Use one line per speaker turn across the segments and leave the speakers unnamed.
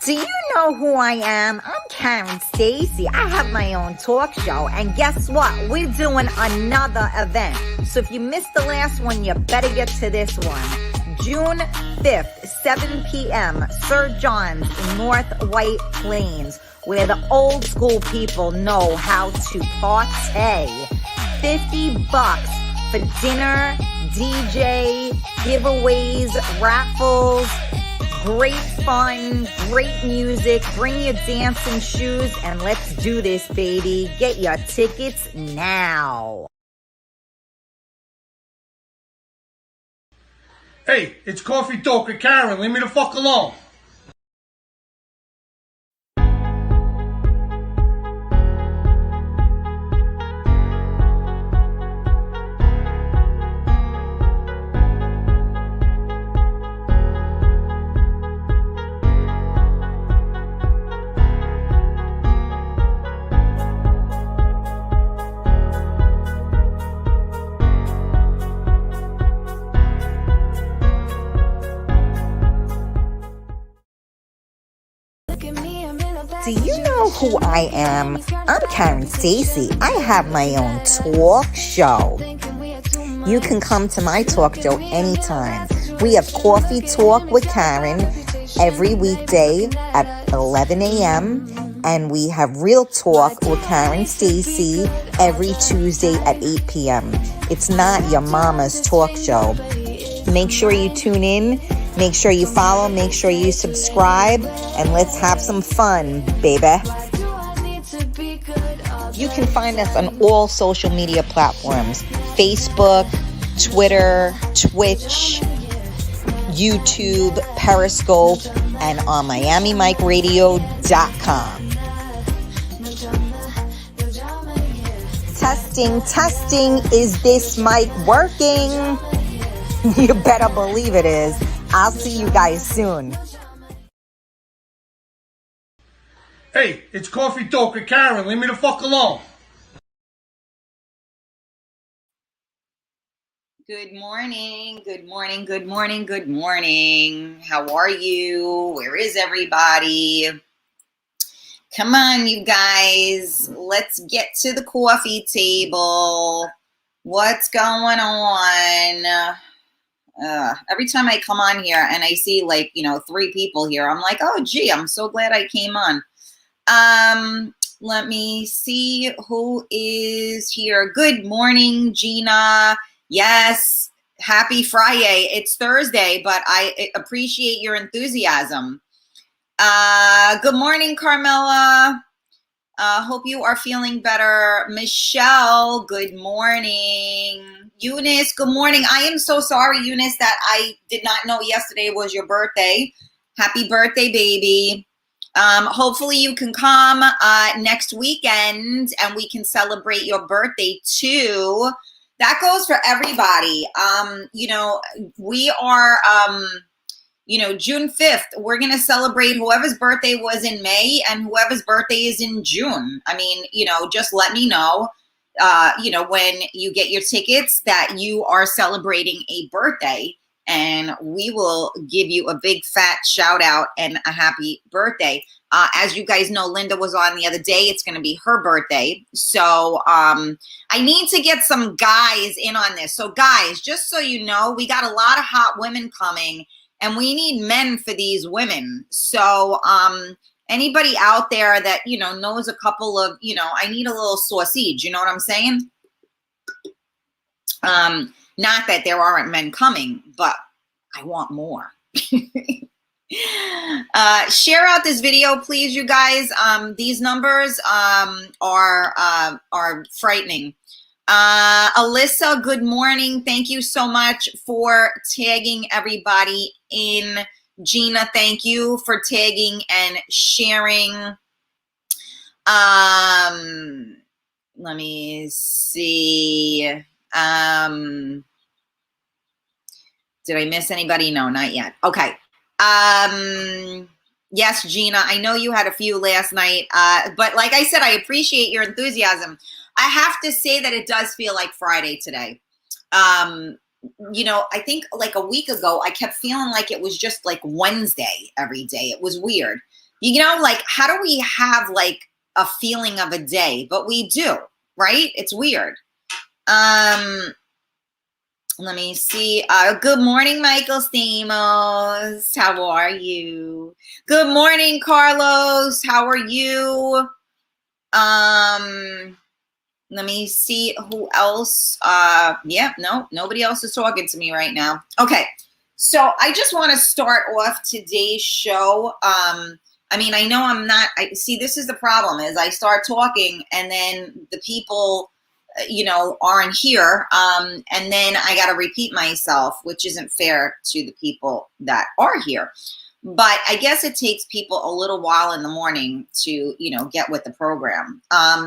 Do you know who I am? I'm Karen Stacy. I have my own talk show. And guess what? We're doing another event. So if you missed the last one, you better get to this one. June 5th, 7 p.m., Sir John's in North White Plains, where the old school people know how to party. $50 for dinner, DJ, giveaways, raffles. Great fun, great music. Bring your dancing shoes and let's do this, baby. Get your tickets now.
Hey, it's Coffee Talk with Karen. Leave me the fuck alone.
Do you know who I am? I'm Karen Stacy. I have my own talk show. You can come to my talk show anytime. We have Coffee Talk with Karen every weekday at 11 a.m. And we have Real Talk with Karen Stacy every Tuesday at 8 p.m. It's not your mama's talk show. Make sure you tune in. Make sure you follow, make sure you subscribe, and let's have some fun, baby. You can find us on all social media platforms: Facebook, Twitter, Twitch, YouTube, Periscope, and on MiamiMikeRadio.com. Testing, is this mic working? You better believe it is. I'll see you guys soon.
Hey, it's Coffee Talk with Karen. Leave me the fuck alone.
Good morning. How are you? Where is everybody? Come on, you guys. Let's get to the coffee table. What's going on? Every time I come on here and I see 3 people here, I'm like, oh gee, I'm so glad I came on. Let me see who is here. Good morning, Gina. Yes, happy Friday. It's Thursday, but I appreciate your enthusiasm. Good morning, Carmela. Hope you are feeling better. Michelle, good morning. Eunice, good morning. I am so sorry, Eunice, that I did not know yesterday was your birthday. Happy birthday, baby. Hopefully you can come next weekend and we can celebrate your birthday too. That goes for everybody. We are, June 5th, we're going to celebrate whoever's birthday was in May and whoever's birthday is in June. I mean, just let me know, when you get your tickets that you are celebrating a birthday, and we will give you a big fat shout out and a happy birthday. As you guys know, Linda was on the other day. It's going to be her birthday. So I need to get some guys in on this. So guys, just so you know, we got a lot of hot women coming. And we need men for these women. So anybody out there that, knows a couple of, I need a little sausage. You know what I'm saying? Not that there aren't men coming, but I want more. Share out this video, please, you guys. These numbers are frightening. Alyssa, good morning. Thank you so much for tagging everybody in. Gina, thank you for tagging and sharing. Let me see. Did I miss anybody? No, not yet. Okay. Yes, Gina, I know you had a few last night, but like I said, I appreciate your enthusiasm. I have to say that it does feel like Friday today. I think like a week ago, I kept feeling like it was just like Wednesday every day. It was weird. You know, like, how do we have like a feeling of a day? But we do, right? It's weird. Let me see. Good morning, Michael Stamos. How are you? Good morning, Carlos. How are you? Let me see who else. Yeah, no, nobody else is talking to me right now. Okay, so I just want to start off today's show. I mean, I know I'm not. I see. This is the problem: is I start talking, and then the people, aren't here, and then I got to repeat myself, which isn't fair to the people that are here. But I guess it takes people a little while in the morning to, get with the program.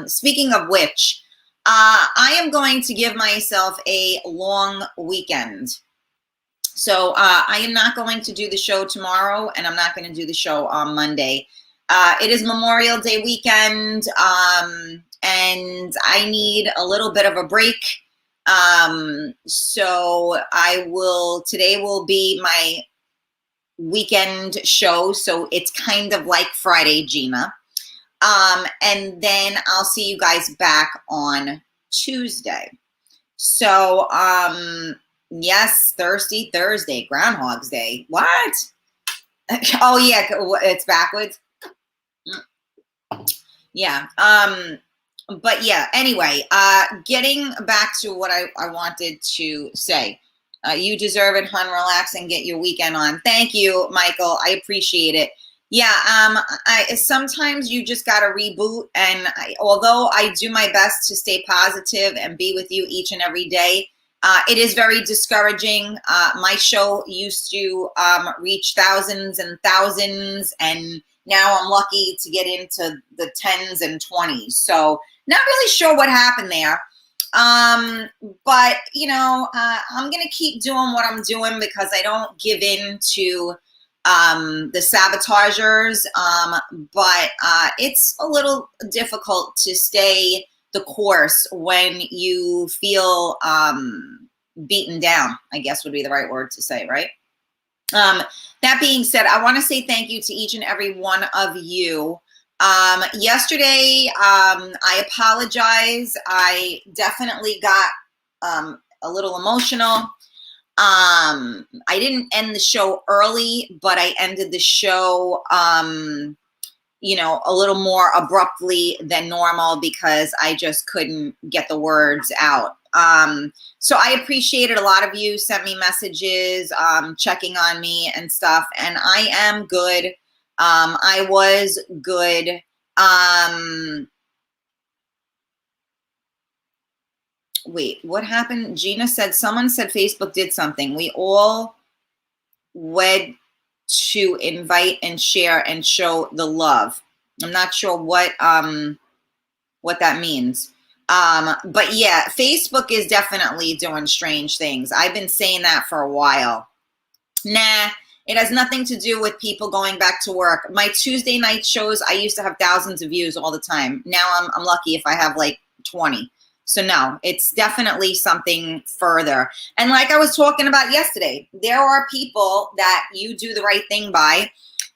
Speaking of which, I am going to give myself a long weekend. So I am not going to do the show tomorrow, and I'm not going to do the show on Monday. It is Memorial Day weekend, and I need a little bit of a break. So today will be my weekend show. So it's kind of like Friday, Gina. And then I'll see you guys back on Tuesday. So, yes, Thursday, Groundhog's Day. What? Oh yeah, it's backwards. Yeah. But yeah, anyway, getting back to what I wanted to say. You deserve it, hun. Relax and get your weekend on. Thank you, Michael. I appreciate it. Yeah, sometimes you just got to reboot. And although I do my best to stay positive and be with you each and every day, it is very discouraging. My show used to reach thousands and thousands, and now I'm lucky to get into the 10s and 20s. So not really sure what happened there. But I'm going to keep doing what I'm doing because I don't give in to the sabotagers. But it's a little difficult to stay the course when you feel beaten down, I guess would be the right word to say, right? That being said, I want to say thank you to each and every one of you. Yesterday, I apologize. I definitely got a little emotional. I didn't end the show early, but I ended the show, a little more abruptly than normal because I just couldn't get the words out. So I appreciated a lot of you sent me messages, checking on me and stuff, and I am good. I was good. Wait, what happened? Gina said, someone said Facebook did something. We all wed to invite and share and show the love. I'm not sure what that means. But yeah, Facebook is definitely doing strange things. I've been saying that for a while. Nah, it has nothing to do with people going back to work. My Tuesday night shows, I used to have thousands of views all the time. Now I'm lucky if I have like 20. So no, it's definitely something further. And like I was talking about yesterday, there are people that you do the right thing by,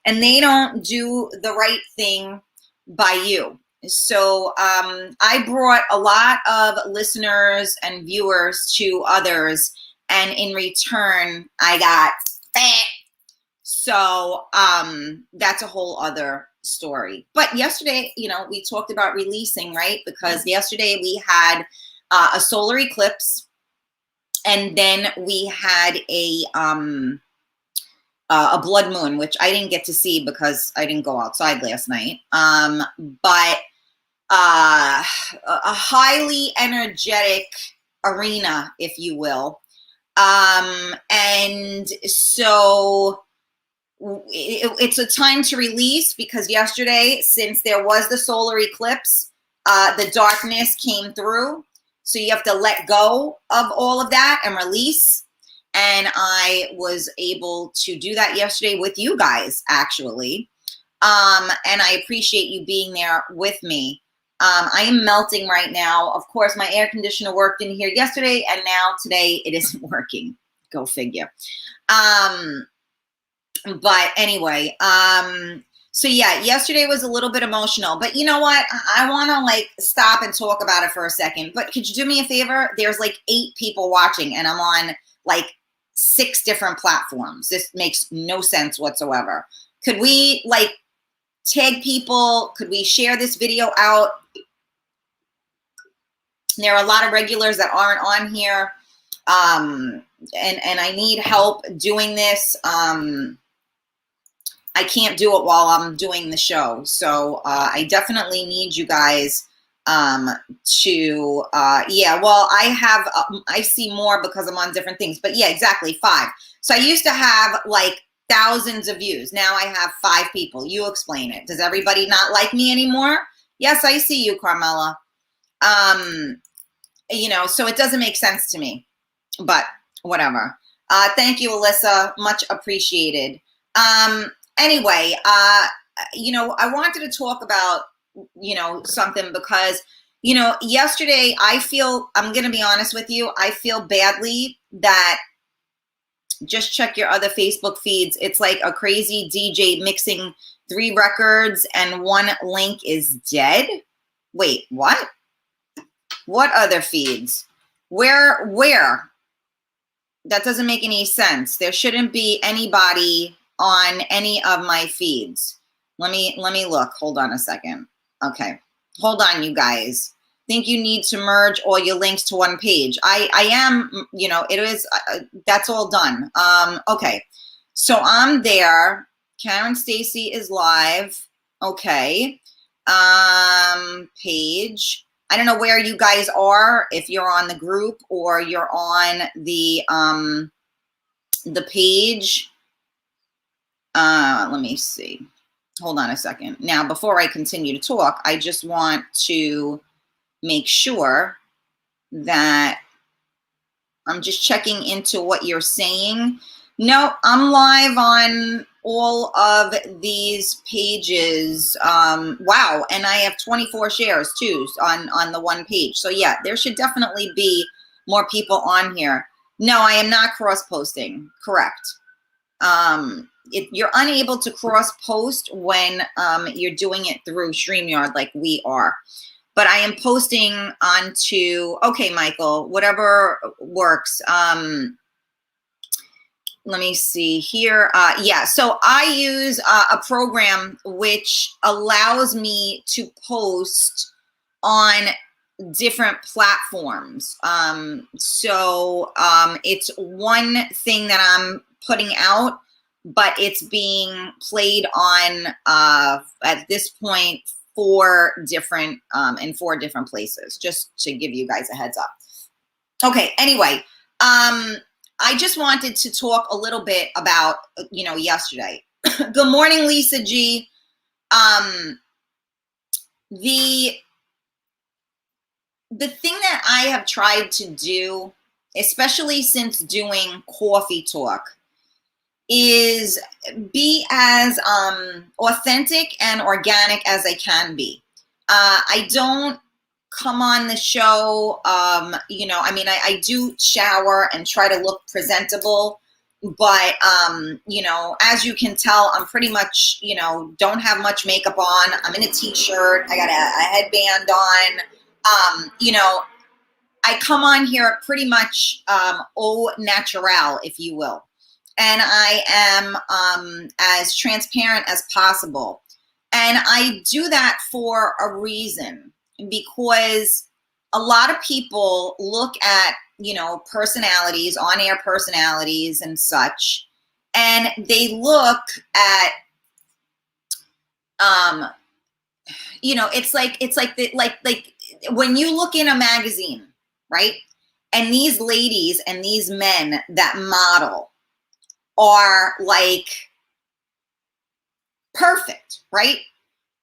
and they don't do the right thing by you. So I brought a lot of listeners and viewers to others, and in return, I got fat. So that's a whole other story. But yesterday, we talked about releasing, right? Because yesterday we had a solar eclipse, and then we had a blood moon, which I didn't get to see because I didn't go outside last night. But a highly energetic arena, if you will. And so it's a time to release because yesterday, since there was the solar eclipse, the darkness came through. So you have to let go of all of that and release. And I was able to do that yesterday with you guys, actually. And I appreciate you being there with me. I am melting right now. Of course, my air conditioner worked in here yesterday, and now today it isn't working. Go figure. But anyway, So yeah, yesterday was a little bit emotional, but you know what? I want to like stop and talk about it for a second. But could you do me a favor? There's like 8 people watching and I'm on like 6 different platforms. This makes no sense whatsoever. Could we like tag people? Could we share this video out? There are a lot of regulars that aren't on here. And I need help doing this. I can't do it while I'm doing the show. So I definitely need you guys to, yeah, well, I see more because I'm on different things. But yeah, exactly, 5. So I used to have like thousands of views. Now I have 5 people. You explain it. Does everybody not like me anymore? Yes, I see you, Carmela. You know, so it doesn't make sense to me. But whatever. Thank you, Alyssa. Much appreciated. Anyway, you know, I wanted to talk about, you know, something because, you know, yesterday I'm going to be honest with you. I feel badly that just check your other Facebook feeds. It's like a crazy DJ mixing 3 records and 1 link is dead. Wait, what? What other feeds? Where? That doesn't make any sense. There shouldn't be anybody on any of my feeds. Let me look. Hold on a second. Okay. Hold on, you guys. Think you need to merge all your links to one page. I am, you know, it is, that's all done. Okay. So I'm there. Karen Stacy is live. Okay. Page. I don't know where you guys are, if you're on the group or you're on the page. Let me see. Hold on a second. Now, before I continue to talk, I just want to make sure that I'm just checking into what you're saying. No, I'm live on all of these pages. Wow, and I have 24 shares too on the one page. So yeah, there should definitely be more people on here. No, I am not cross-posting. Correct. You're unable to cross-post when you're doing it through StreamYard like we are. But I am posting onto, okay, Michael, whatever works. Let me see here. Yeah, so I use a program which allows me to post on different platforms. It's one thing that I'm putting out, but it's being played on at this point 4 different in 4 different places, just to give you guys a heads up. Okay, anyway, I just wanted to talk a little bit about, you know, yesterday. Good morning, Lisa G. The thing that I have tried to do, especially since doing Coffee Talk, is be as authentic and organic as I can be. I don't come on the show, you know, I mean, I do shower and try to look presentable, but, you know, as you can tell, I'm pretty much, you know, don't have much makeup on. I'm in a t-shirt. I got a headband on. You know, I come on here pretty much au naturel, if you will. And I am as transparent as possible. And I do that for a reason, because a lot of people look at, you know, personalities, on-air personalities and such, and they look at, you know, it's like when you look in a magazine, right? And these ladies and these men that model are like perfect, right?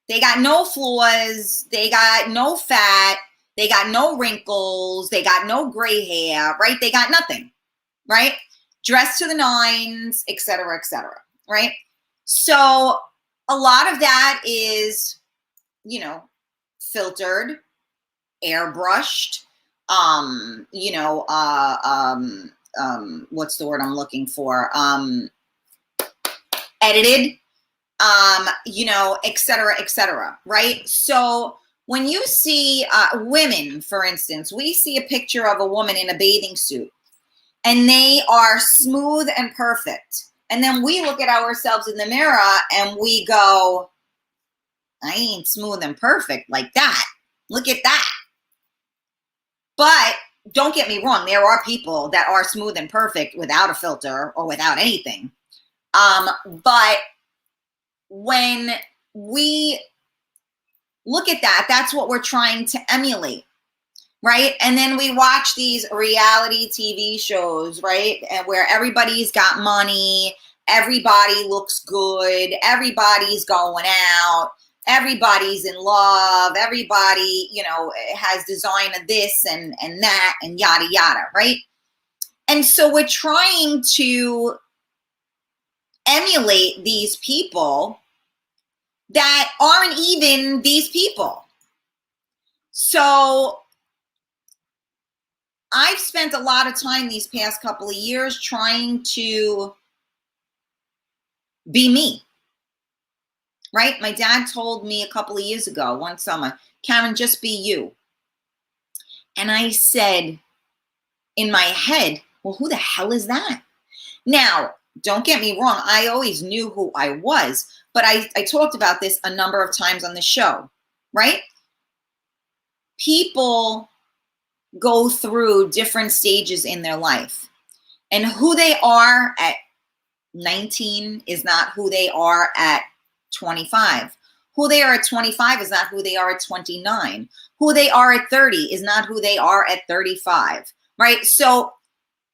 They got no flaws, they got no fat, they got no wrinkles, they got no gray hair, right? They got nothing, right? Dressed to the nines, et cetera, right? So a lot of that is, you know, filtered, airbrushed, you know, what's the word I'm looking for? Edited, you know, et cetera, right? So when you see women, for instance, we see a picture of a woman in a bathing suit and they are smooth and perfect. And then we look at ourselves in the mirror and we go, I ain't smooth and perfect like that. Look at that. But don't get me wrong, there are people that are smooth and perfect without a filter or without anything. But when we look at that, that's what we're trying to emulate, right? And then we watch these reality TV shows, right? And where everybody's got money, everybody looks good, everybody's going out, everybody's in love, everybody, you know, has design of this and that and yada, yada, right? And so we're trying to emulate these people that aren't even these people. So I've spent a lot of time these past couple of years trying to be me, right? My dad told me a couple of years ago, one summer, Karen, just be you. And I said in my head, well, who the hell is that? Now, don't get me wrong. I always knew who I was, but I talked about this a number of times on the show, right? People go through different stages in their life, and who they are at 19 is not who they are at 25. Who they are at 25 is not who they are at 29. Who they are at 30 is not who they are at 35, right? So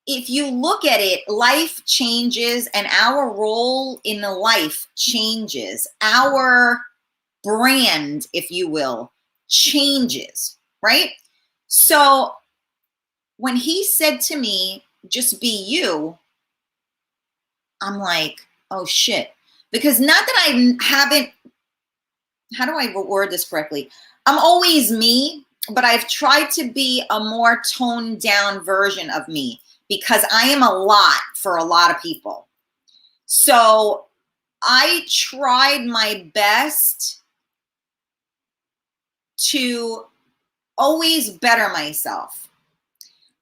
if you look at it, life changes and our role in the life changes. Our brand, if you will, changes, right? So when he said to me, just be you, I'm like, oh shit. Because not that I haven't, how do I word this correctly? I'm always me, but I've tried to be a more toned down version of me because I am a lot for a lot of people. So I tried my best to always better myself.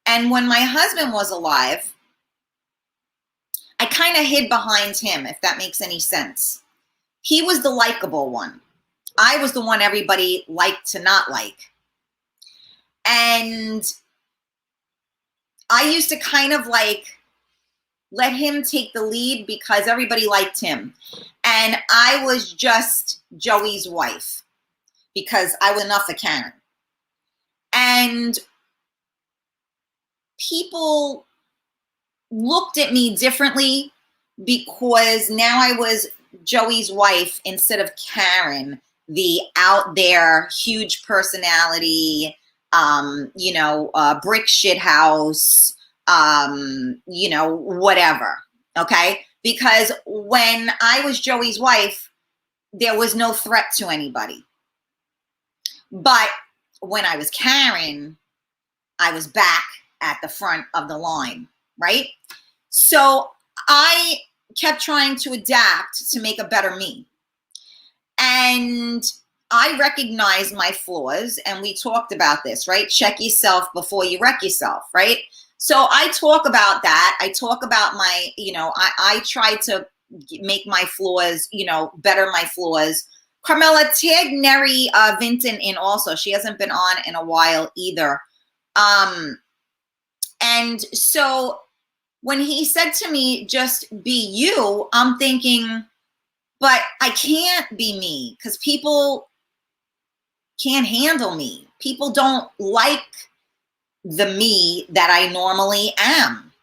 And when my husband was alive, I kind of hid behind him, if that makes any sense. He was the likable one. I was the one everybody liked to not like. And I used to kind of like let him take the lead because everybody liked him. And I was just Joey's wife because I was enough for Karen. And people looked at me differently because now I was Joey's wife instead of Karen, the out there huge personality, brick shit house, whatever. Okay. Because when I was Joey's wife, there was no threat to anybody. But when I was Karen, I was back at the front of the line, right? So I kept trying to adapt to make a better me. And I recognize my flaws, and we talked about this, right? Check yourself before you wreck yourself, right? So I talk about that. I talk about my, I try to make my flaws, better my flaws. Carmela, tag Neri Vinton in also. She hasn't been on in a while either. And so when he said to me, just be you, I'm thinking, but I can't be me because people can't handle me. People don't like the me that I normally am.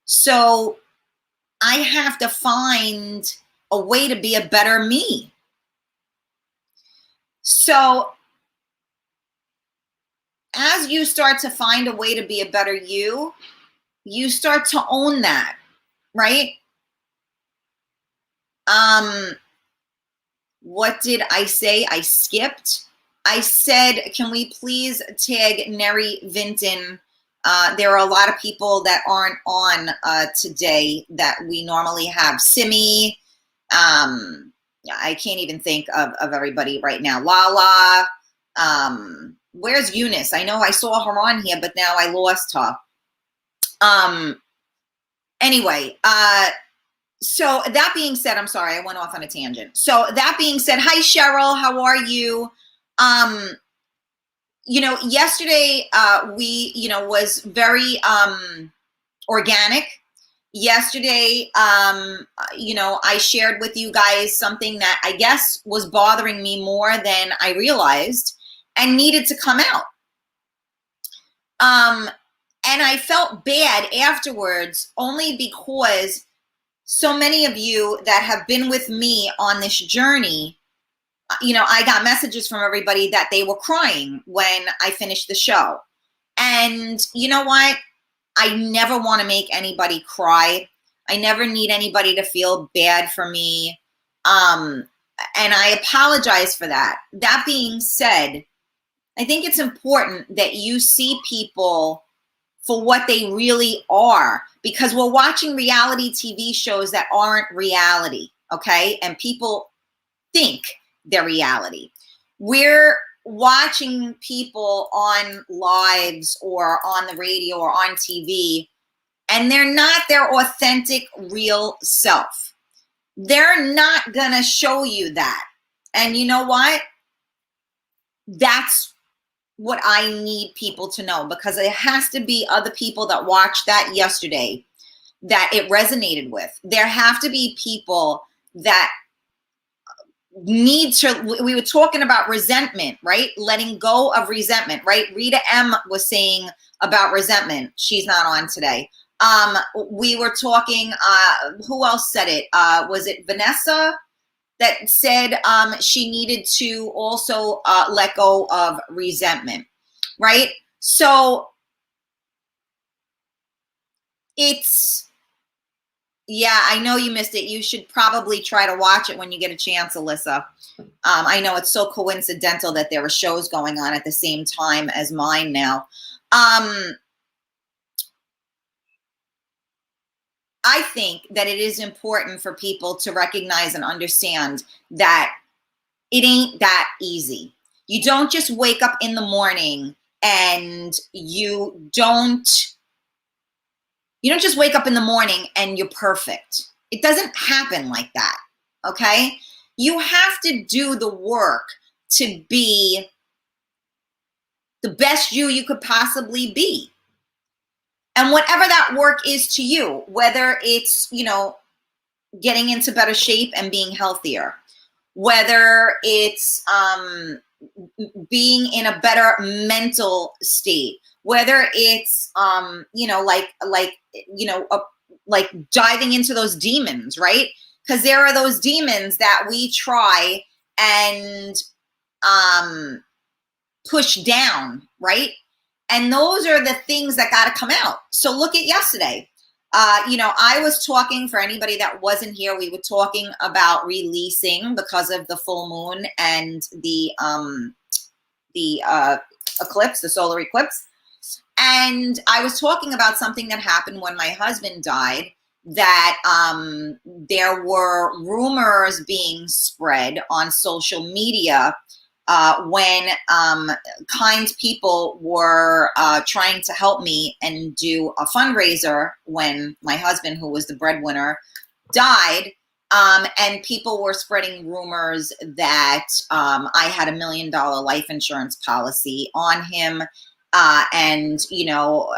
So I have to find a way to be a better me. So as you start to find a way to be a better you, you start to own that, right? What did I say? I skipped. I said, can we please tag Neri Vinton? There are a lot of people that aren't on today that we normally have. Simi, I can't even think of everybody right now. Lala. Where's Eunice? I know I saw her on here, but now I lost her. Anyway, so that being said, I'm sorry, I went off on a tangent. So that being said, hi Cheryl, how are you? Yesterday we, was very organic. Yesterday, I shared with you guys something that I guess was bothering me more than I realized and needed to come out. And I felt bad afterwards only because so many of you that have been with me on this journey, I got messages from everybody that they were crying when I finished the show. And you know what? I never want to make anybody cry. I never need anybody to feel bad for me. And I apologize for that. That being said, I think it's important that you see people for what they really are, because we're watching reality TV shows that aren't reality, okay? And people think they're reality. We're watching people on lives or on the radio or on TV, and they're not their authentic, real self. They're not gonna show you that. And you know what? That's what I need people to know, because it has to be other people that watched that yesterday that it resonated with. There have to be people that need to, we were talking about resentment, right? Letting go of resentment, right? Rita M was saying about resentment. She's not on today. We were talking, who else said it? Was it Vanessa that said she needed to also let go of resentment, right? So yeah, I know you missed it. You should probably try to watch it when you get a chance, Alyssa. I know it's so coincidental that there were shows going on at the same time as mine now. I think that it is important for people to recognize and understand that it ain't that easy. You don't just wake up in the morning and you don't just wake up in the morning and you're perfect. It doesn't happen like that, okay? You have to do the work to be the best you could possibly be. And whatever that work is to you, whether it's, getting into better shape and being healthier, whether it's being in a better mental state, whether it's like diving into those demons, right? Because there are those demons that we try and push down, right? And those are the things that got to come out. So look at yesterday. I was talking, for anybody that wasn't here, we were talking about releasing because of the full moon and the eclipse, the solar eclipse. And I was talking about something that happened when my husband died, that there were rumors being spread on social media when kind people were trying to help me and do a fundraiser when my husband, who was the breadwinner, died. And people were spreading rumors that I had $1 million life insurance policy on him. And no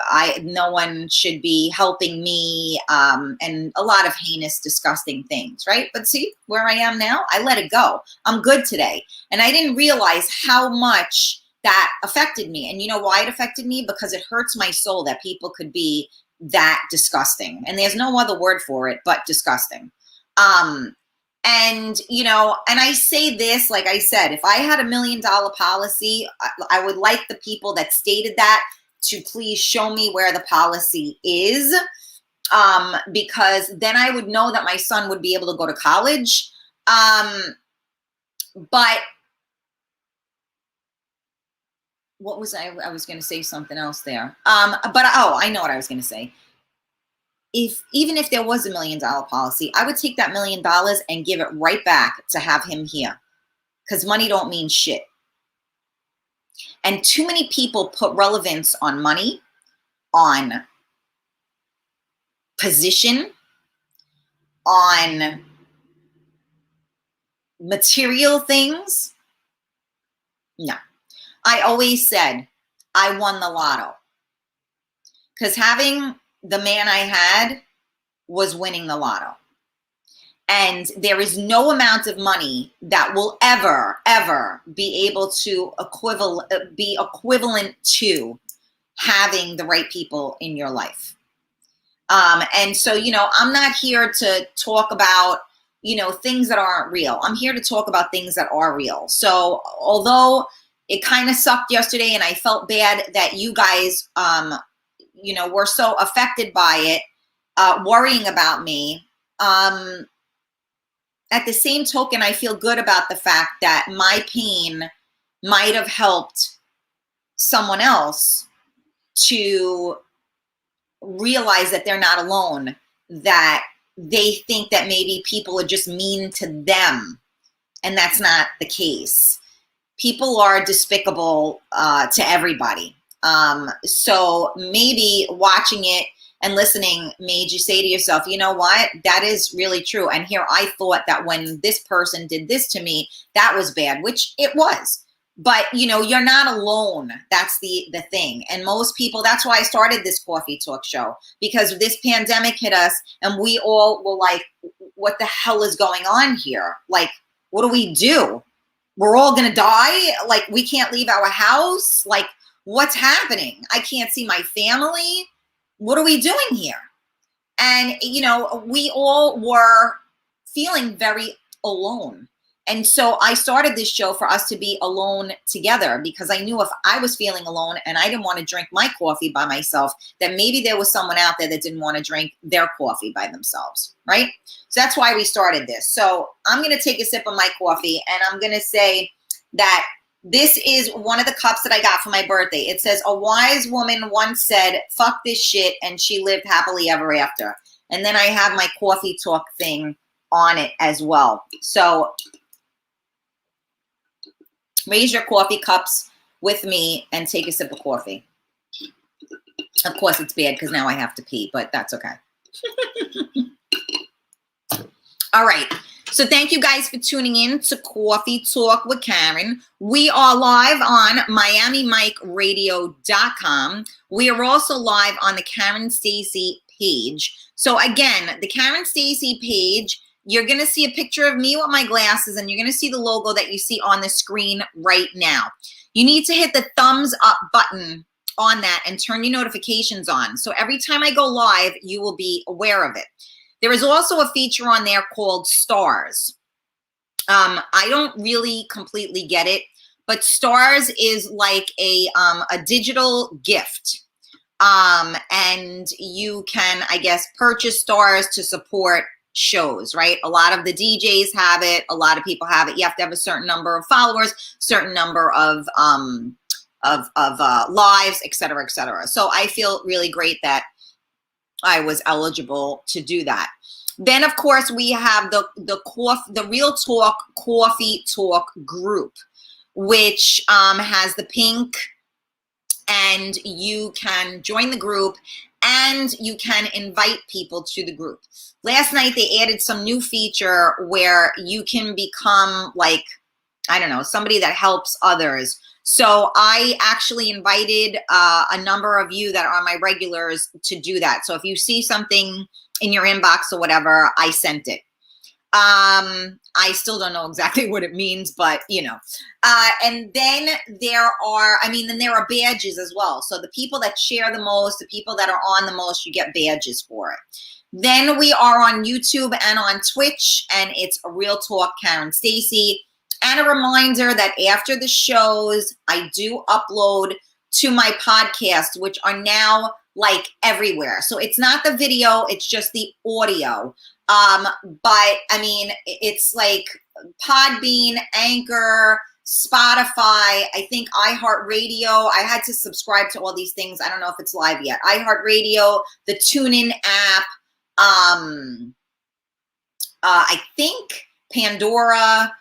one should be helping me, and a lot of heinous, disgusting things, right? But see where I am now, I let it go. I'm good today. And I didn't realize how much that affected me. And you know why it affected me? Because it hurts my soul that people could be that disgusting. And there's no other word for it but disgusting. And I say this, like I said, if I had $1 million policy, I would like the people that stated that to please show me where the policy is, because then I would know that my son would be able to go to college. But what was I was going to say something else there. I know what I was going to say. even if there was $1 million policy, I would take that $1 million and give it right back to have him here, because money don't mean shit. And too many people put relevance on money, on position, on material things. No. I always said I won the lotto, because having the man I had was winning the lotto. And there is no amount of money that will ever be able to be equivalent to having the right people in your life. And so, I'm not here to talk about, things that aren't real. I'm here to talk about things that are real. So although it kind of sucked yesterday and I felt bad that you guys, were so affected by it, worrying about me, at the same token, I feel good about the fact that my pain might have helped someone else to realize that they're not alone, that they think that maybe people are just mean to them, and that's not the case. People are despicable to everybody. So maybe watching it and listening made you say to yourself, you know what, that is really true. And here I thought that when this person did this to me, that was bad, which it was. But, you're not alone. That's the thing. And most people, that's why I started this coffee talk show, because this pandemic hit us and we all were like, what the hell is going on here? Like, what do we do? We're all going to die. Like, we can't leave our house. Like, what's happening? I can't see my family. What are we doing here? And, we all were feeling very alone. And so I started this show for us to be alone together, because I knew if I was feeling alone and I didn't want to drink my coffee by myself, that maybe there was someone out there that didn't want to drink their coffee by themselves, right? So that's why we started this. So I'm going to take a sip of my coffee, and I'm going to say that this is one of the cups that I got for my birthday. It says, a wise woman once said, fuck this shit, and she lived happily ever after. And then I have my coffee talk thing on it as well. So raise your coffee cups with me and take a sip of coffee. Of course, it's bad because now I have to pee, but that's okay. All right. So thank you guys for tuning in to Coffee Talk with Karen. We are live on MiamiMikeRadio.com. We are also live on the Karen Stacy page. So again, the Karen Stacy page, you're going to see a picture of me with my glasses, and you're going to see the logo that you see on the screen right now. You need to hit the thumbs up button on that and turn your notifications on. So every time I go live, you will be aware of it. There is also a feature on there called stars. I don't really completely get it, but stars is like a digital gift. And you can, I guess, purchase stars to support shows, right? A lot of the DJs have it. A lot of people have it. You have to have a certain number of followers, certain number of lives, et cetera, et cetera. So I feel really great that I was eligible to do that. Then, of course, we have the Real Talk Coffee Talk group, which has the pink, and you can join the group and you can invite people to the group. Last night, they added some new feature where you can become like, I don't know, somebody that helps others. So I actually invited a number of you that are my regulars to do that. So if you see something in your inbox or whatever, I sent it. I still don't know exactly what it means, but and then there are badges as well. So the people that share the most, the people that are on the most, you get badges for it. Then we are on YouTube and on Twitch, and it's a Real Talk Karen Stacy. And a reminder that after the shows, I do upload to my podcast, which are now like everywhere. So it's not the video, it's just the audio. But I mean, it's like Podbean, Anchor, Spotify, I think iHeartRadio. I had to subscribe to all these things. I don't know if it's live yet. iHeartRadio, the TuneIn app, I think Pandora.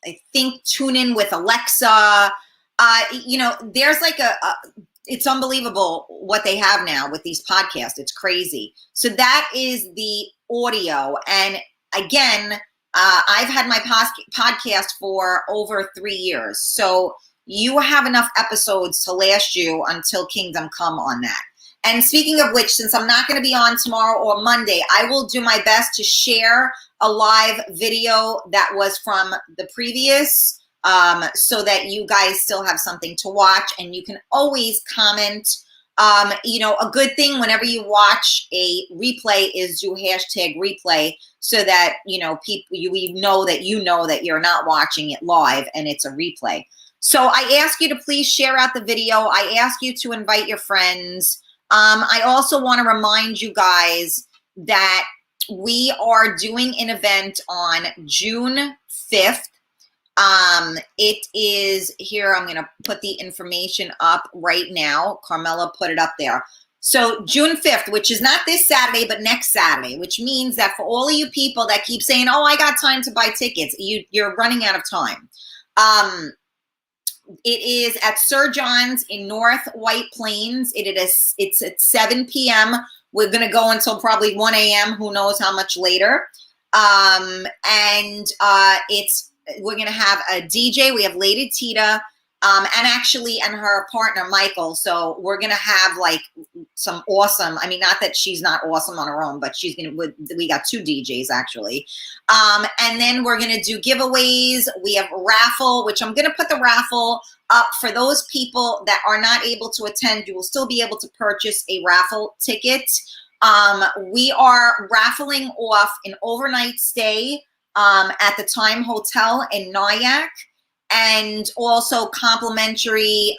I think Tune In with Alexa. There's like it's unbelievable what they have now with these podcasts. It's crazy. So that is the audio. And again, I've had my podcast for over 3 years. So you have enough episodes to last you until Kingdom Come on that. And speaking of which, since I'm not going to be on tomorrow or Monday, I will do my best to share a live video that was from the previous, so that you guys still have something to watch, and you can always comment. A good thing whenever you watch a replay is do #replay, so that, people, you know that you're not watching it live and it's a replay. So I ask you to please share out the video. I ask you to invite your friends. I also want to remind you guys that we are doing an event on June 5th. It is here. I'm going to put the information up right now. Carmela put it up there. So June 5th, which is not this Saturday, but next Saturday, which means that for all of you people that keep saying, oh, I got time to buy tickets, you're running out of time. It is at Sir John's in North White Plains. It's at 7 p.m. We're going to go until probably 1 a.m. Who knows how much later. We're going to have a DJ. We have Lady Tita, and her partner, Michael. So we're going to have like some awesome, not that she's not awesome on her own, but we got 2 DJs actually. And then we're going to do giveaways. We have a raffle, which I'm going to put the raffle up for those people that are not able to attend. You will still be able to purchase a raffle ticket. We are raffling off an overnight stay at the Time Hotel in Nyack, and also complimentary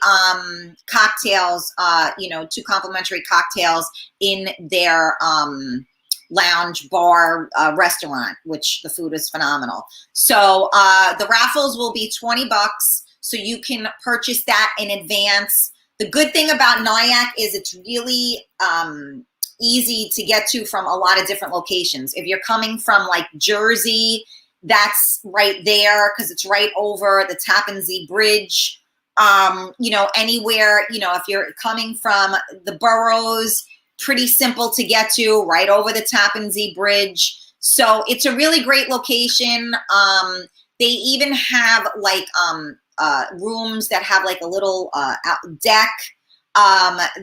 cocktails, 2 complimentary cocktails in their lounge bar restaurant, which the food is phenomenal. So the raffles will be $20, so you can purchase that in advance. The good thing about Nyack is it's really easy to get to from a lot of different locations. If you're coming from like Jersey, that's right there because it's right over the Tappan Zee Bridge. Anywhere, if you're coming from the boroughs, pretty simple to get to, right over the Tappan Zee Bridge. So it's a really great location. They even have like rooms that have like a little deck.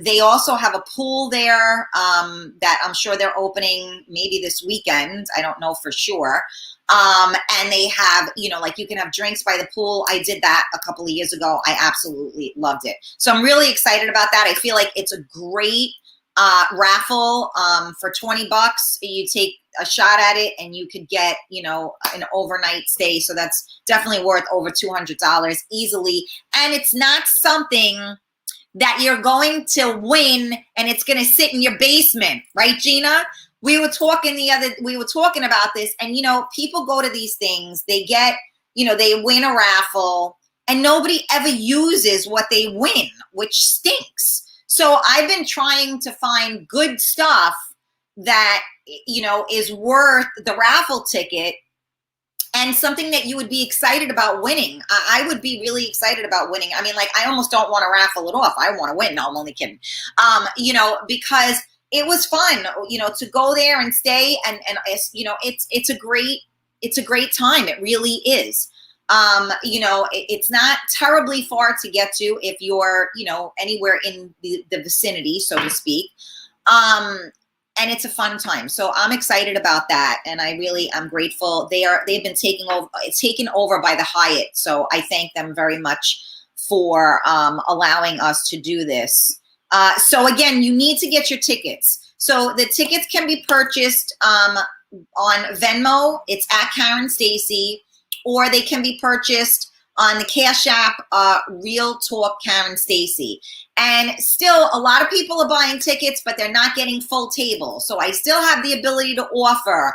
They also have a pool there that I'm sure they're opening maybe this weekend. I don't know for sure. And they have, like you can have drinks by the pool. I did that a couple of years ago. I absolutely loved it. So I'm really excited about that. I feel like it's a great raffle for $20. You take a shot at it and you could get, an overnight stay. So that's definitely worth over $200 easily. And it's not something that you're going to win and it's going to sit in your basement, right, Gina? We were talking about this, and people go to these things, they get, they win a raffle and nobody ever uses what they win, which stinks. So I've been trying to find good stuff that, is worth the raffle ticket and something that you would be excited about winning. I would be really excited about winning. I almost don't want to raffle it off. I want to win. No, I'm only kidding. Because it was fun, to go there and stay, and it's a great time. It really is. It's not terribly far to get to if you're, anywhere in the vicinity, so to speak. And it's a fun time. So I'm excited about that. And I really am grateful. They've been taken over by the Hyatt. So I thank them very much for allowing us to do this. So again, you need to get your tickets. So the tickets can be purchased on Venmo. It's at Karen Stacy, or they can be purchased on the Cash App, Real Talk Karen Stacy. And still, a lot of people are buying tickets, but they're not getting full table. So I still have the ability to offer.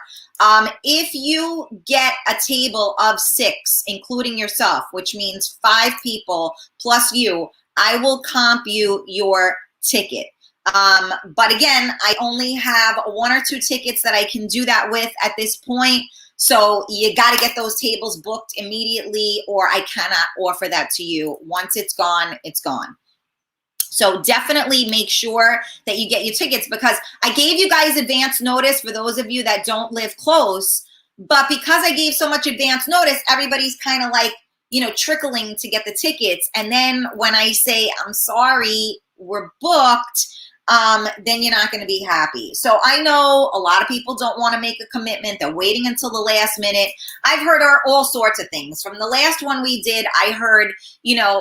If you get a table of 6, including yourself, which means 5 people plus you, I will comp you your ticket. But again, I only have 1 or 2 tickets that I can do that with at this point. So you got to get those tables booked immediately, or I cannot offer that to you. Once it's gone, it's gone. So definitely make sure that you get your tickets, because I gave you guys advance notice for those of you that don't live close. But because I gave so much advance notice, everybody's kind of like, trickling to get the tickets. And then when I say, I'm sorry, we're booked, then you're not going to be happy. So I know a lot of people don't want to make a commitment. They're waiting until the last minute. I've heard all sorts of things. From the last one we did, I heard,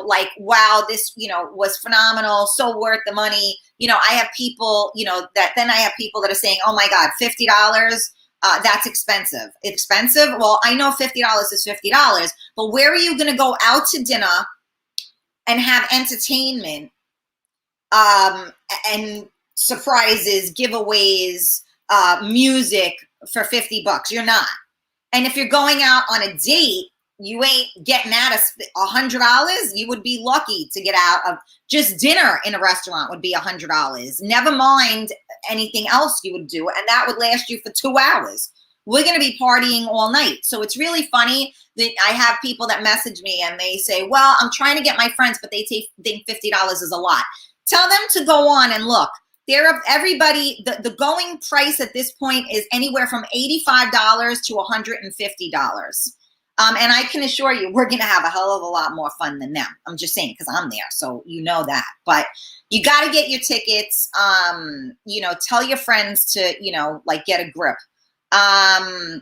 like, wow, this, was phenomenal, so worth the money. I have people, then I have people that are saying, oh my God, $50, that's expensive. Expensive? Well, I know $50 is $50, but where are you going to go out to dinner and have entertainment, and surprises, giveaways, music for $50? You're not. And if you're going out on a date, you ain't getting out of $100. You would be lucky to get out of just dinner in a restaurant would be $100. Never mind anything else you would do. And that would last you for 2 hours. We're going to be partying all night. So it's really funny that I have people that message me and they say, well, I'm trying to get my friends, but they think $50 is a lot. Tell them to go on and look. Everybody, the going price at this point is anywhere from $85 to $150. And I can assure you, we're going to have a hell of a lot more fun than them. I'm just saying, because I'm there, so you know that. But you got to get your tickets. Tell your friends to, like, get a grip. All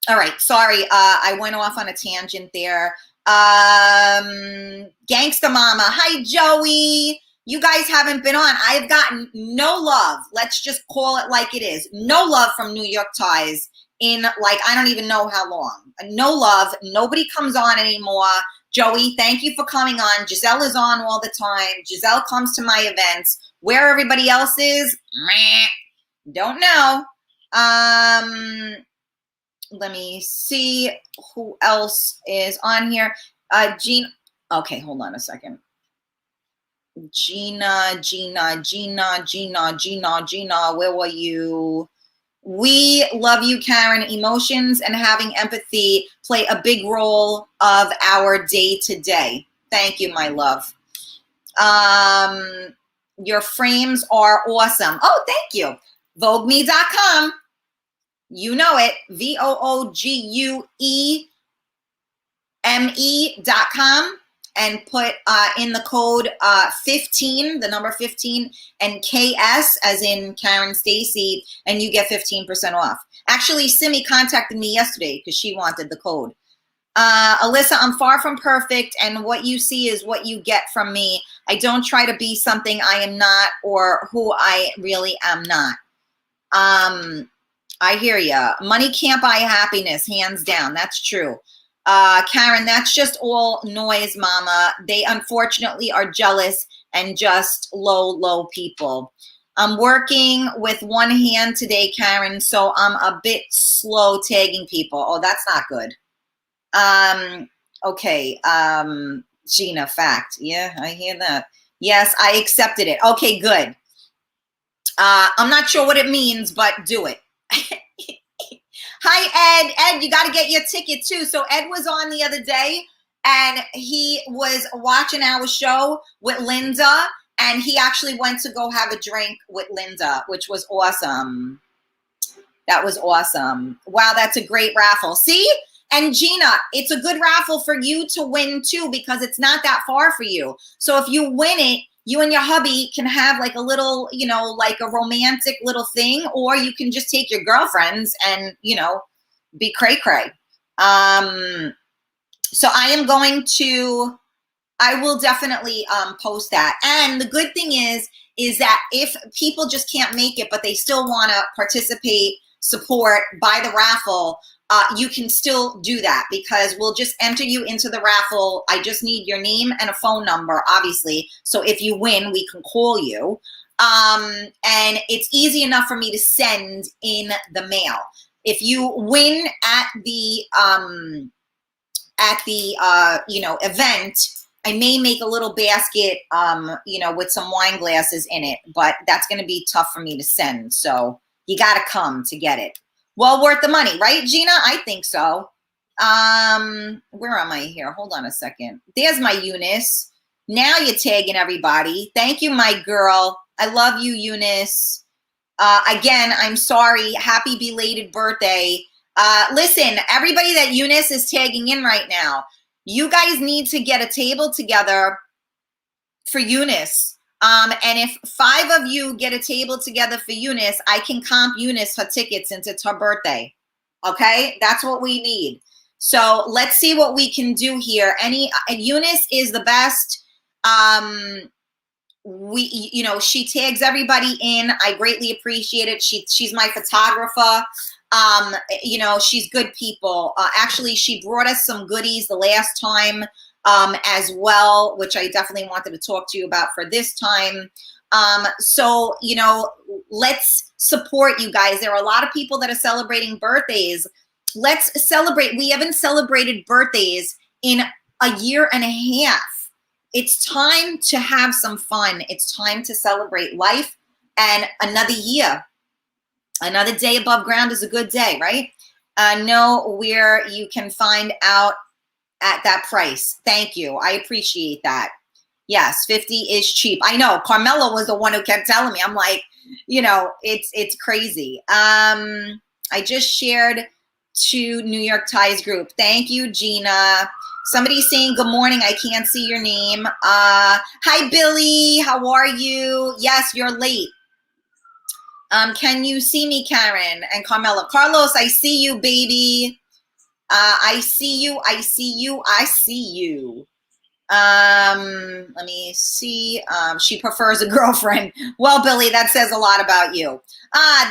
right, sorry, I went off on a tangent there. Gangsta Mama, hi Joey. You guys haven't been on. I have gotten no love. Let's just call it like it is. No love from New York Ties in, like, I don't even know how long. No love. Nobody comes on anymore. Joey, thank you for coming on. Giselle is on all the time. Giselle comes to my events. Where everybody else is, don't know. Let me see who else is on here. Gina. Okay, hold on a second. Gina, where were you? We love you, Karen. Emotions and having empathy play a big role of our day to day. Thank you, my love. Your frames are awesome. Oh, thank you. VogueMe.com. You know it. VOOGUEME.com. And put in the code 15, the number 15, and KS as in Karen Stacy, and you get 15% off. Actually, Simi contacted me yesterday because she wanted the code. Alyssa, I'm far from perfect, and what you see is what you get from me. I don't try to be something I am not or who I really am not. I hear ya. Money can't buy happiness, hands down. That's true. Karen, that's just all noise, mama. They unfortunately are jealous and just low people. I'm working with one hand today, Karen, so I'm a bit slow tagging people. Oh, that's not good. Okay. Gina, fact. Yeah, I hear that. Yes, I accepted it. Okay, good. I'm not sure what it means, but do it. Hi, Ed. Ed, you got to get your ticket too. So Ed was on the other day and he was watching our show with Linda, and he actually went to go have a drink with Linda, which was awesome. That was awesome. Wow, that's a great raffle. See? And Gina, it's a good raffle for you to win too, because it's not that far for you. So if you win it, you and your hubby can have like a little, like a romantic little thing, or you can just take your girlfriends and, be cray-cray. So I will definitely post that. And the good thing is that if people just can't make it, but they still want to participate, support, buy the raffle, you can still do that, because we'll just enter you into the raffle. I just need your name and a phone number, obviously. So if you win, we can call you. And it's easy enough for me to send in the mail. If you win at the event, I may make a little basket, you know, with some wine glasses in it, but that's going to be tough for me to send. So you got to come to get it. Well worth the money, right, Gina? I think so. Where am I here? Hold on a second. There's my Eunice. Now you're tagging everybody. Thank you, my girl. I love you, Eunice. Again, I'm sorry. Happy belated birthday. Listen, everybody that Eunice is tagging in right now, you guys need to get a table together for Eunice. And if 5 of you get a table together for Eunice, I can comp Eunice her tickets since it's her birthday. Okay? That's what we need. So let's see what we can do here. Eunice is the best. You know, she tags everybody in. I greatly appreciate it. She's my photographer. You know, she's good people. Actually, she brought us some goodies the last time as well, which I definitely wanted to talk to you about for this time. So, you know, let's support you guys. There are a lot of people that are celebrating birthdays. Let's celebrate. We haven't celebrated birthdays in a year and a half. It's time to have some fun. It's time to celebrate life and another year. Another day above ground is a good day, right? Know where you can find out at that price. Thank you. I appreciate that. Yes, 50 is cheap. I know. Carmela was the one who kept telling me. I'm like, you know, it's crazy. I just shared to New York Ties group. Thank you, Gina. Somebody's saying good morning. I can't see your name. Hi, Billy. How are you? Yes, you're late. Can you see me, Karen and Carmela? Carlos, I see you, baby. I see you. I see you. I see you. Let me see. She prefers a girlfriend. Well, Billy, that says a lot about you.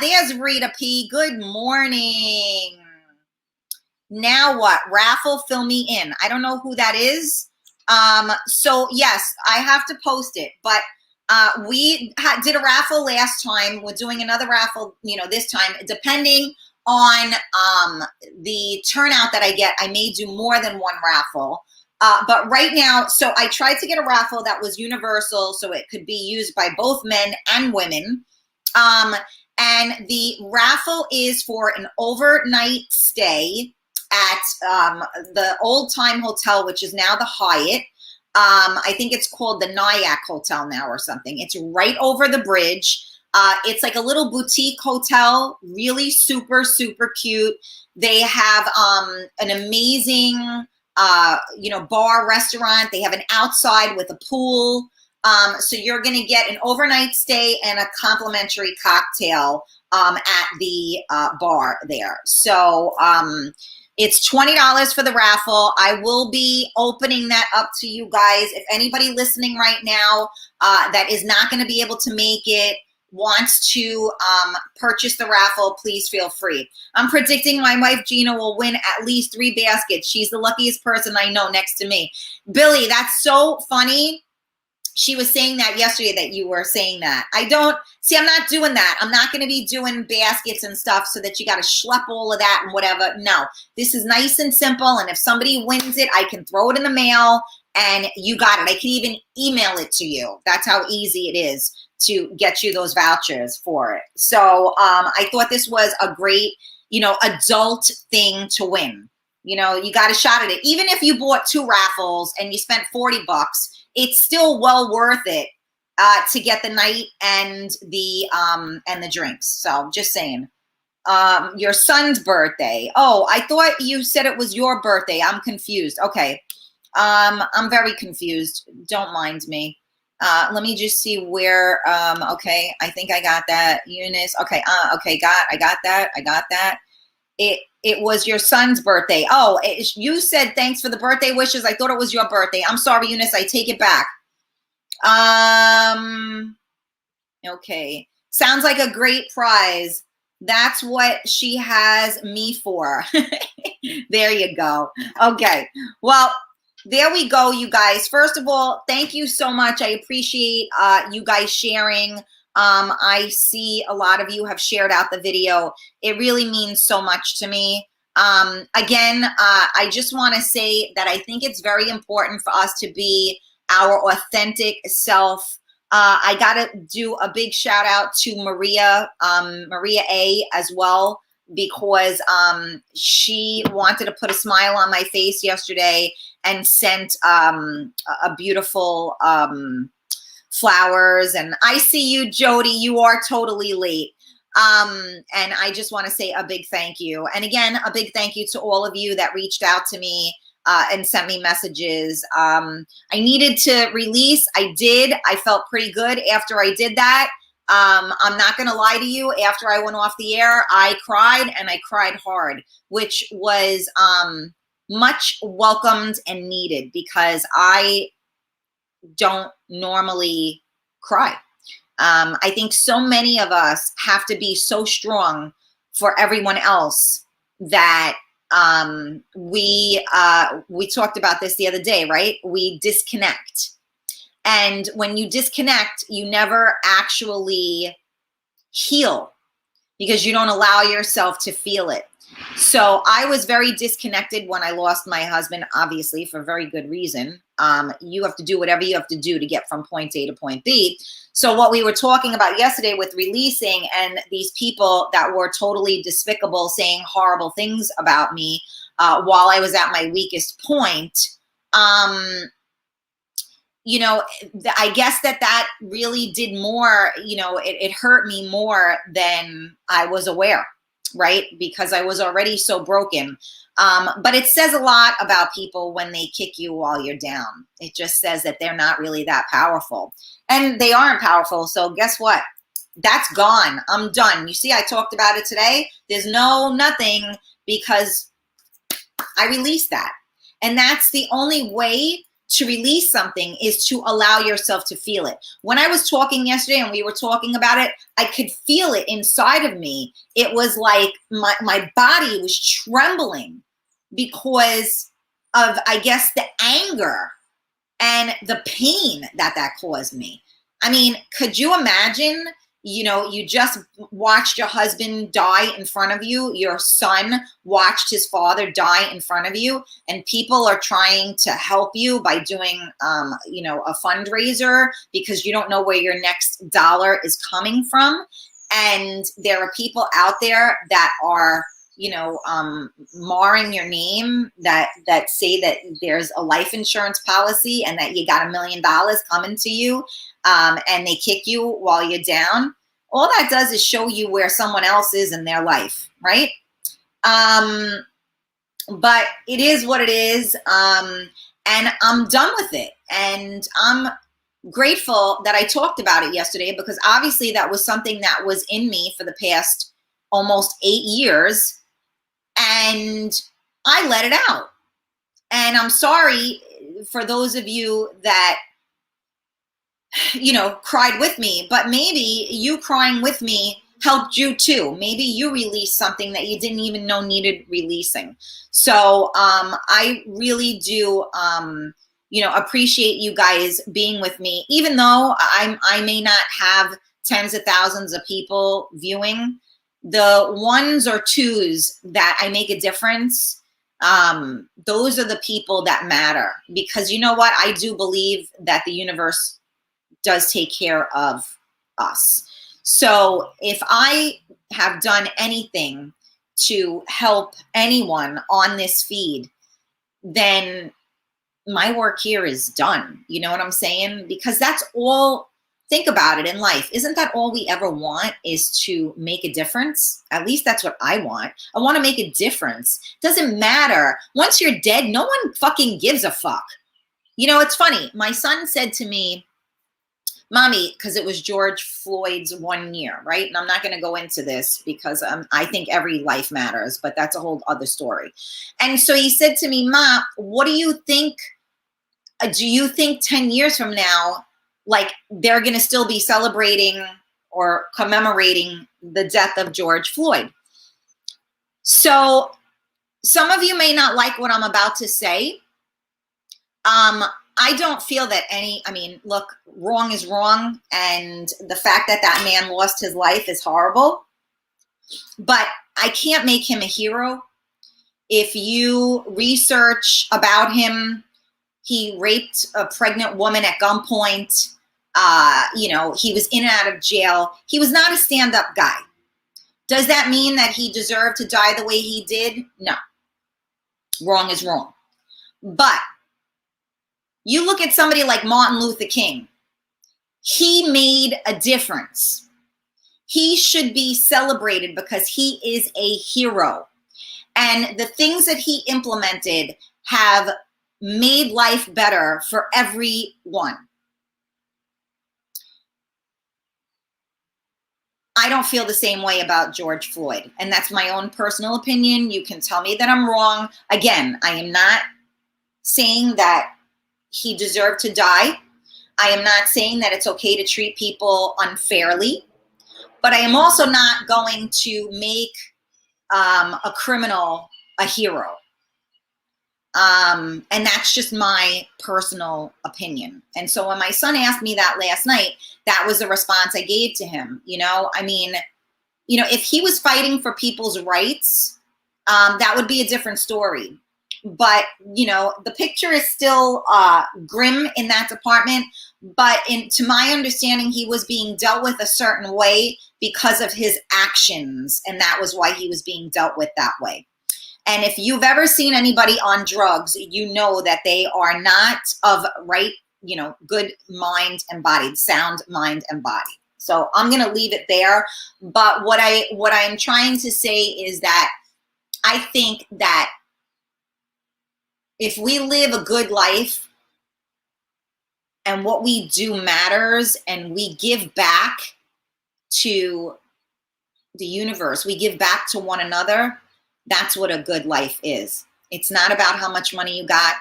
There's Rita P. Good morning. Now what? Raffle, fill me in. I don't know who that is. So yes, I have to post it, but we did a raffle last time. We're doing another raffle, you know, this time, depending on the turnout that I get. I may do more than one raffle. But right now, so I tried to get a raffle that was universal, so it could be used by both men and women. And the raffle is for an overnight stay at the Old Time Hotel, which is now the Hyatt. I think it's called the Nyack Hotel now or something. It's right over the bridge. It's like a little boutique hotel, really super, super cute. They have an amazing, you know, bar, restaurant. They have an outside with a pool. So you're going to get an overnight stay and a complimentary cocktail at the bar there. So it's $20 for the raffle. I will be opening that up to you guys. If anybody listening right now that is not going to be able to make it, wants to purchase the raffle, please feel free. I'm predicting my wife Gina will win at least 3 baskets. She's the luckiest person I know next to me. Billy, that's so funny. She was saying that yesterday that you were saying that. I'm not doing that. I'm not going to be doing baskets and stuff so that you got to schlep all of that and whatever. No, this is nice and simple. And if somebody wins it, I can throw it in the mail and you got it. I can even email it to you. That's how easy it is to get you those vouchers for it. So I thought this was a great, you know, adult thing to win. You know, you got a shot at it. Even if you bought 2 raffles and you spent $40, it's still well worth it to get the night and the drinks. So just saying. Your son's birthday. Oh, I thought you said it was your birthday. I'm confused. Okay. I'm very confused. Don't mind me. Let me just see where, okay, I think I got that. Eunice. Okay. Okay. I got that. It was your son's birthday. Oh, you said thanks for the birthday wishes. I thought it was your birthday. I'm sorry, Eunice. I take it back. Okay. Sounds like a great prize. That's what she has me for. There you go. Okay. Well, there we go, you guys. First of all, thank you so much. I appreciate you guys sharing. I see a lot of you have shared out the video. It really means so much to me. Again, I just want to say that I think it's very important for us to be our authentic self. I got to do a big shout out to Maria A as well, because she wanted to put a smile on my face yesterday and sent a beautiful flowers. And I see you, Jody, you are totally late. And I just want to say a big thank you. And again, a big thank you to all of you that reached out to me and sent me messages. I needed to release. I did. I felt pretty good after I did that. I'm not going to lie to you. After I went off the air, I cried, and I cried hard, which was much welcomed and needed, because I don't normally cry. I think so many of us have to be so strong for everyone else that we talked about this the other day, right? We disconnect. And when you disconnect, you never actually heal, because you don't allow yourself to feel it. So I was very disconnected when I lost my husband, obviously, for very good reason. You have to do whatever you have to do to get from point A to point B. So what we were talking about yesterday with releasing, and these people that were totally despicable, saying horrible things about me while I was at my weakest point, you know, I guess that really did more, you know, it hurt me more than I was aware, right? Because I was already so broken. But it says a lot about people when they kick you while you're down. It just says that they're not really that powerful. And they aren't powerful. So guess what? That's gone. I'm done. You see, I talked about it today. There's nothing, because I released that. And that's the only way to release something, is to allow yourself to feel it. When I was talking yesterday and we were talking about it, I could feel it inside of me. It was like my body was trembling because of, I guess, the anger and the pain that caused me. I mean, could you imagine, you know, you just watched your husband die in front of you, your son watched his father die in front of you, and people are trying to help you by doing, you know, a fundraiser because you don't know where your next dollar is coming from. And there are people out there that are, you know, marring your name, that say that there's a life insurance policy and that you got $1 million coming to you, and they kick you while you're down. All that does is show you where someone else is in their life, right? But it is what it is, and I'm done with it. And I'm grateful that I talked about it yesterday, because obviously that was something that was in me for the past almost 8 years. And I let it out. And I'm sorry for those of you that, you know, cried with me, but maybe you crying with me helped you too. Maybe you released something that you didn't even know needed releasing. So I really do, you know, appreciate you guys being with me, even though I may not have tens of thousands of people viewing. The ones or twos that I make a difference, those are the people that matter. Because you know what? I do believe that the universe does take care of us. So if I have done anything to help anyone on this feed, then my work here is done. You know what I'm saying? Because that's all. Think about it in life. Isn't that all we ever want, is to make a difference? At least that's what I want. I want to make a difference. Doesn't matter. Once you're dead, no one fucking gives a fuck. You know, it's funny. My son said to me, Mommy, because it was George Floyd's 1 year, right? And I'm not going to go into this because I think every life matters, but that's a whole other story. And so he said to me, Ma, what do you think? Do you think 10 years from now, like, they're going to still be celebrating or commemorating the death of George Floyd? So some of you may not like what I'm about to say. I don't feel that I mean, look, wrong is wrong. And the fact that that man lost his life is horrible. But I can't make him a hero. If you research about him, he raped a pregnant woman at gunpoint. You know, he was in and out of jail. He was not a stand-up guy. Does that mean that he deserved to die the way he did? No. Wrong is wrong. But you look at somebody like Martin Luther King. He made a difference. He should be celebrated because he is a hero. And the things that he implemented have made life better for everyone. I don't feel the same way about George Floyd, and that's my own personal opinion. You can tell me that I'm wrong. Again, I am not saying that he deserved to die. I am not saying that it's okay to treat people unfairly, but I am also not going to make a criminal a hero. And that's just my personal opinion. And so when my son asked me that last night, that was the response I gave to him. You know, I mean, you know, if he was fighting for people's rights, that would be a different story. But, you know, the picture is still grim in that department. But to my understanding, he was being dealt with a certain way because of his actions. And that was why he was being dealt with that way. And if you've ever seen anybody on drugs, you know that they are not of right, you know, good mind and body, sound mind and body. So I'm going to leave it there. But what I'm trying to say is that I think that if we live a good life and what we do matters and we give back to the universe, we give back to one another, that's what a good life is. It's not about how much money you got.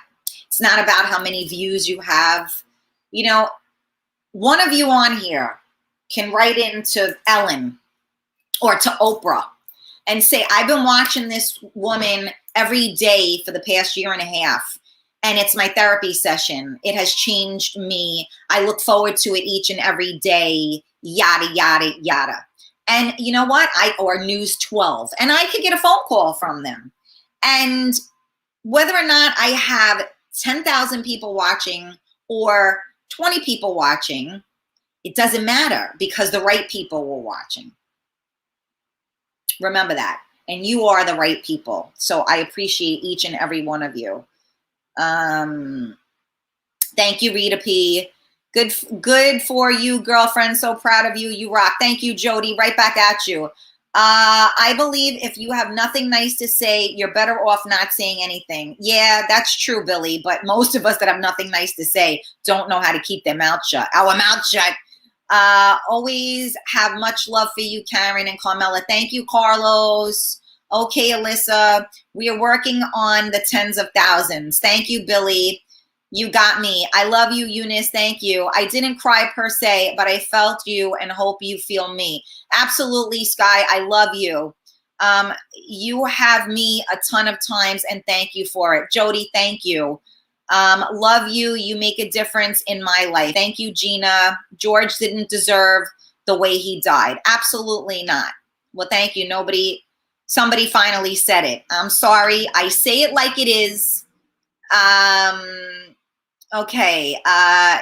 It's not about how many views you have. You know, one of you on here can write into Ellen or to Oprah and say, I've been watching this woman every day for the past year and a half, and it's my therapy session. It has changed me. I look forward to it each and every day, yada, yada, yada. And you know what? Or News 12. And I could get a phone call from them. And whether or not I have 10,000 people watching or 20 people watching, it doesn't matter because the right people were watching. Remember that. And you are the right people. So I appreciate each and every one of you. Thank you, Rita P. Good for you, girlfriend. So proud of you. You rock. Thank you, Jody. Right back at you. I believe if you have nothing nice to say, you're better off not saying anything. Yeah, that's true, Billy. But most of us that have nothing nice to say don't know how to keep their mouth shut. Our mouth shut. Always have much love for you, Karen and Carmela. Thank you, Carlos. Okay, Alyssa. We are working on the tens of thousands. Thank you, Billy. You got me. I love you, Eunice. Thank you. I didn't cry per se, but I felt you and hope you feel me. Absolutely, Sky. I love you. You have me a ton of times, and thank you for it. Jody, thank you. Love you. You make a difference in my life. Thank you, Gina. George didn't deserve the way he died. Absolutely not. Well, thank you. Somebody finally said it. I'm sorry. I say it like it is. Okay,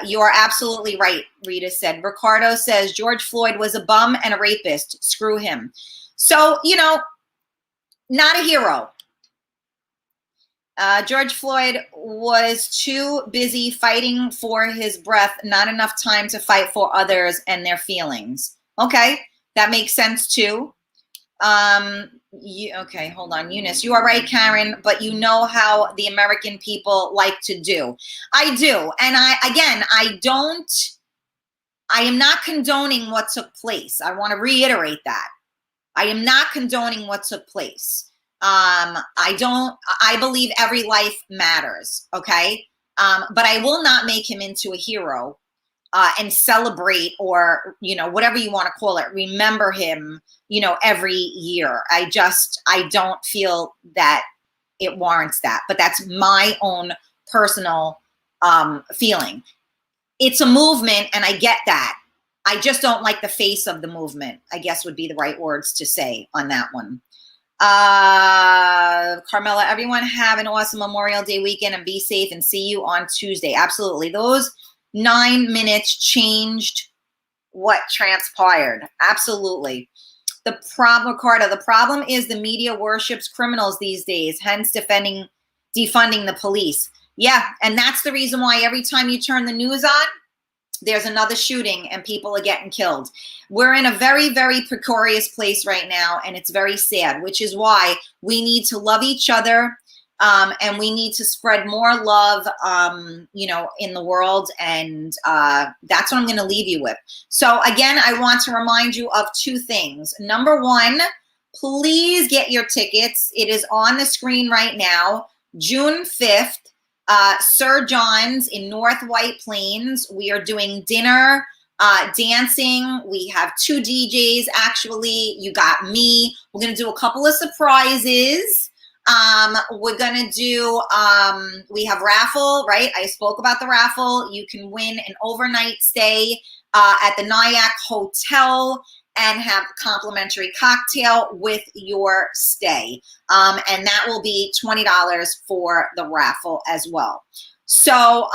you are absolutely right, Rita said. Ricardo says, George Floyd was a bum and a rapist. Screw him. So, you know, not a hero. George Floyd was too busy fighting for his breath, not enough time to fight for others and their feelings. Okay, that makes sense too. Okay, hold on, Eunice. You are right, Karen, but you know how the American people like to do. I do. And I am not condoning what took place. I want to reiterate that. I am not condoning what took place. I believe every life matters. Okay. But I will not make him into a hero, and celebrate, or, you know, whatever you want to call it, remember him, you know, every year. I don't feel that it warrants that, but that's my own personal feeling. It's a movement, and I get that. I just don't like the face of the movement, I guess would be the right words to say on that one. Carmela, everyone have an awesome Memorial Day weekend and be safe and see you on Tuesday. Absolutely. Those 9 minutes changed what transpired. Absolutely. The problem, Ricardo, the problem is the media worships criminals these days, hence defunding the police. Yeah, and that's the reason why every time you turn the news on, there's another shooting and people are getting killed. We're in a very, very precarious place right now, and it's very sad, which is why we need to love each other, and we need to spread more love, in the world, and that's what I'm going to leave you with. So again, I want to remind you of 2 things. Number 1, please get your tickets. It is on the screen right now. June 5th. Sir John's in North White Plains. We are doing dinner, dancing. We have 2 DJs, actually. You got me. We're going to do a couple of surprises. We're going to do, we have raffle, right? I spoke about the raffle. You can win an overnight stay at the Nyack Hotel and have a complimentary cocktail with your stay. And that will be $20 for the raffle as well. So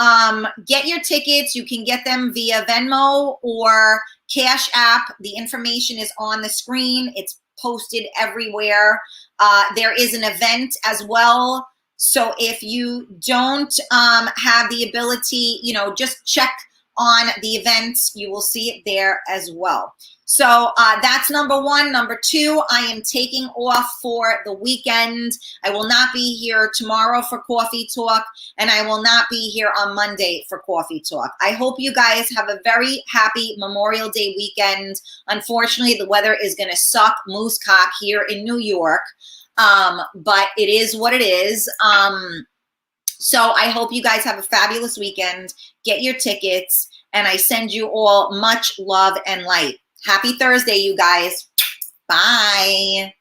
get your tickets. You can get them via Venmo or Cash App. The information is on the screen. It's posted everywhere. There is an event as well. So if you don't have the ability, just check on the events. You will see it there as well. So that's number 1. Number 2, I am taking off for the weekend. I will not be here tomorrow for Coffee Talk, and I will not be here on Monday for Coffee Talk. I hope you guys have a very happy Memorial Day weekend. Unfortunately, the weather is going to suck moose cock here in New York, but it is what it is. So I hope you guys have a fabulous weekend. Get your tickets, and I send you all much love and light. Happy Thursday, you guys. Bye.